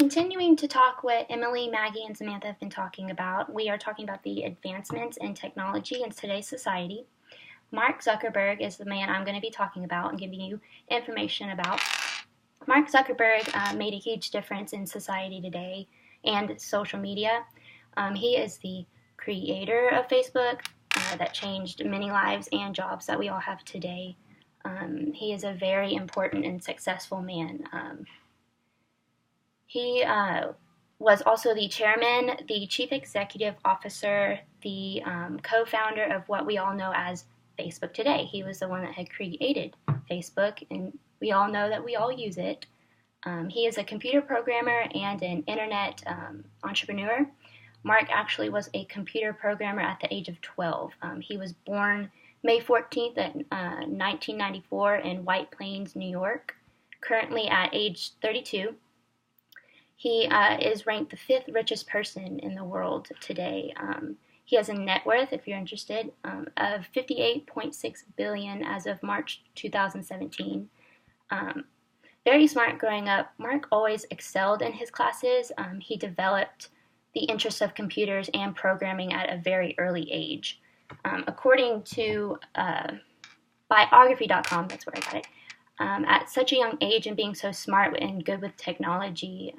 continuing to talk what Emily, Maggie, and Samantha have been talking about. We are talking about the advancements in technology in today's society. Mark Zuckerberg is the man I'm going to be talking about and giving you information about. Mark Zuckerberg made a huge difference in society today and social media. He is the creator of Facebook that changed many lives and jobs that we all have today. He is a very important and successful man. He was also the chairman, the chief executive officer, the co-founder of what we all know as Facebook today. He was the one that had created Facebook, and we all know that we all use it. He is a computer programmer and an internet entrepreneur. Mark actually was a computer programmer at the age of 12. He was born May 14th, 1994 in White Plains, New York, currently at age 32. He is ranked the 5th richest person in the world today. He has a net worth, if you're interested, of $58.6 billion as of March 2017. Very smart growing up. Mark always excelled in his classes. He developed the interest of computers and programming at a very early age. According to biography.com, that's where I got it, at such a young age and being so smart and good with technology,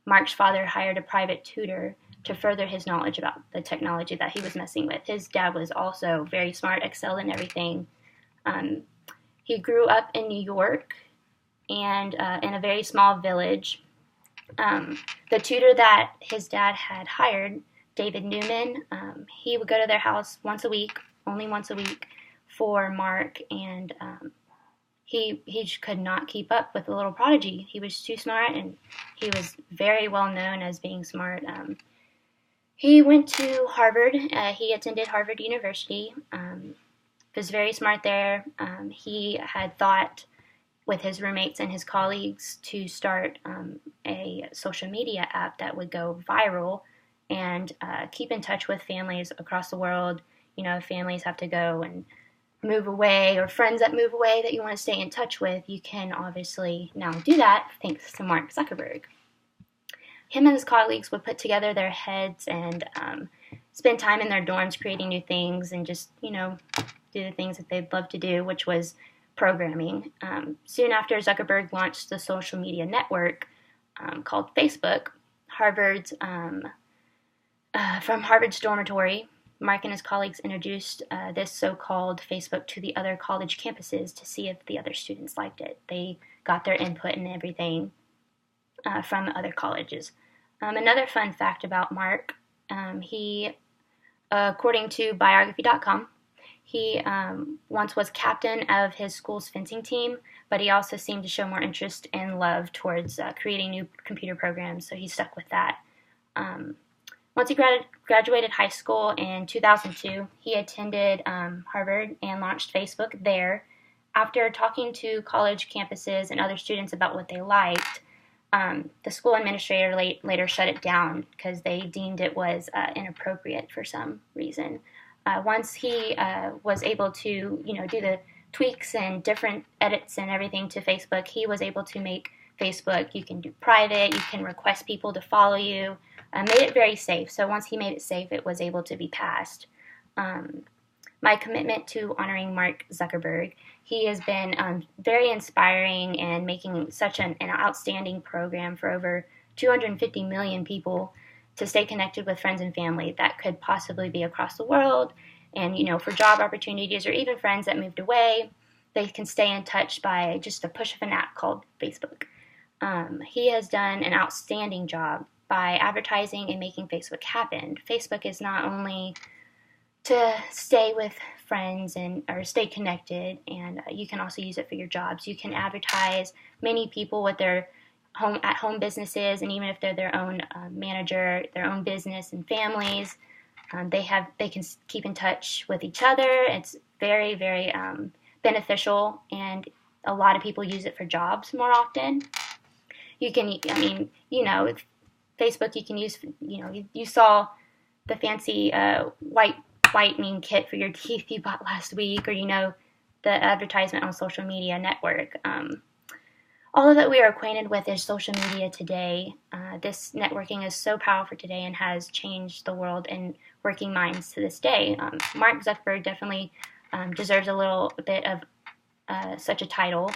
Mark's father hired a private tutor to further his knowledge about the technology that he was messing with. His dad was also very smart, excelled in everything. He grew up in New York and in a very small village. The tutor that his dad had hired, David Newman, he would go to their house once a week, only once a week, for Mark, and he could not keep up with the little prodigy. He was too smart, and he was very well known as being smart. He went to Harvard. He attended Harvard University. Was very smart there. He had thought with his roommates and his colleagues to start a social media app that would go viral and keep in touch with families across the world. You know, if families have to go and move away, or friends that move away that you want to stay in touch with, you can obviously now do that thanks to Mark Zuckerberg. Him and his colleagues would put together their heads and spend time in their dorms creating new things and just, you know, do the things that they'd love to do, which was programming. Soon after, Zuckerberg launched the social media network called Facebook. From Harvard's dormitory, Mark and his colleagues introduced this so-called Facebook to the other college campuses to see if the other students liked it. They got their input and everything from the other colleges. Another fun fact about Mark, he, according to biography.com, he once was captain of his school's fencing team, but he also seemed to show more interest and love towards creating new computer programs, so he stuck with that. Once he graduated high school in 2002, he attended Harvard and launched Facebook there. After talking to college campuses and other students about what they liked, the school administrator later shut it down because they deemed it was inappropriate for some reason. Once he was able to, you know, do the tweaks and different edits and everything to Facebook, he was able to make Facebook, you can do private, you can request people to follow you, made it very safe. So once he made it safe, it was able to be passed. My commitment to honoring Mark Zuckerberg, he has been very inspiring and making such an outstanding program for over 250 million people to stay connected with friends and family that could possibly be across the world. And, you know, for job opportunities or even friends that moved away, they can stay in touch by just a push of an app called Facebook. He has done an outstanding job by advertising and making Facebook happen. Facebook is not only to stay with friends or stay connected, and you can also use it for your jobs. You can advertise many people with their home businesses, and even if they're their own manager, their own business and families, they can keep in touch with each other. It's very, very beneficial, and a lot of people use it for jobs more often. You can, I mean, you know, with Facebook, you can use, you know, you saw the fancy whitening kit for your teeth you bought last week, or, you know, the advertisement on social media network. all that we are acquainted with is social media today. This networking is so powerful today and has changed the world and working minds to this day. Mark Zuckerberg definitely deserves a little bit of such a title.